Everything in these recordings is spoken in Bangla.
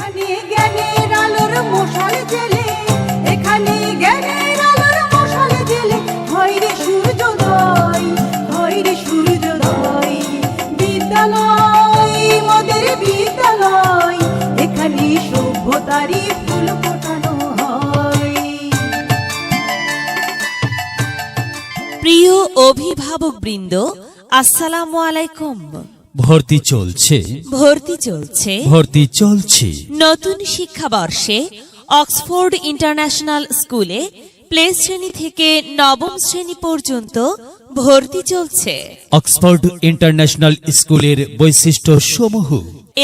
এখানে জ্ঞানের আলোর মশাল জেলে, এখানে জ্ঞানের আলোর মশাল জেলে, হয় রে সূর্যোদয়, হয় রে সূর্যোদয়। বিদ্যালয় মোদের বিদ্যালয়, এখানে সভ্যতারই ফুল ফোটানো হয়। প্রিয় অভিভাবকবৃন্দ, আসসালামু আলাইকুম। ভর্তি চলছে, ভর্তি চলছে, ভর্তি চলছে। নতুন শিক্ষাবর্ষে অক্সফোর্ড ইন্টারন্যাশনাল স্কুলে প্লে শ্রেণী থেকে নবম শ্রেণী পর্যন্ত ভর্তি চলছে। অক্সফোর্ড ইন্টারন্যাশনাল স্কুলের বৈশিষ্ট্য সমূহ: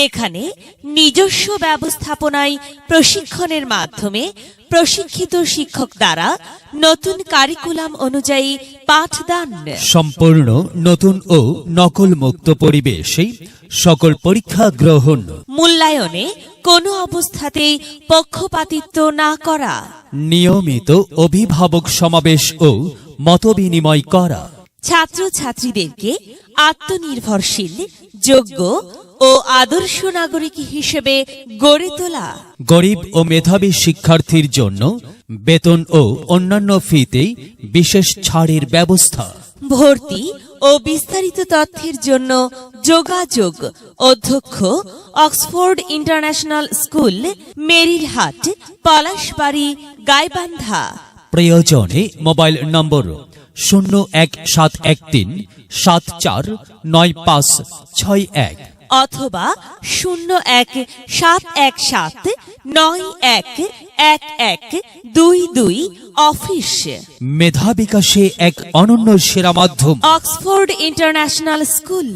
এখানে নিজস্ব ব্যবস্থাপনায় প্রশিক্ষণের মাধ্যমে প্রশিক্ষিত শিক্ষক দ্বারা নতুন কারিকুলাম অনুযায়ী পাঠদান, সম্পূর্ণ নতুন ও নকল মুক্ত পরিবেশে সকল পরীক্ষা গ্রহণ, মূল্যায়নে কোনো অবস্থাতেই পক্ষপাতিত্ব না করা, নিয়মিত অভিভাবক সমাবেশ ও মতবিনিময় করা, ছাত্রছাত্রীদেরকে আত্মনির্ভরশীল, যোগ্য ও আদর্শ নাগরিক হিসেবে গড়ে তোলা, গরিব ও মেধাবী শিক্ষার্থীর জন্য বেতন ও অন্যান্য ফিতে বিশেষ ছাড়ের ব্যবস্থা। ভর্তি ও বিস্তারিত তথ্যের জন্য যোগাযোগ অধ্যক্ষ, Oxford international school, Merilhat, Palashbari, Gaibandha. প্রয়োজনে মোবাইল নম্বর 01717495561 অথবা 017911122 অফিস। মেধা বিকাশে এক অনন্য সেরা মাধ্যম অক্সফোর্ড ইন্টারন্যাশনাল স্কুল।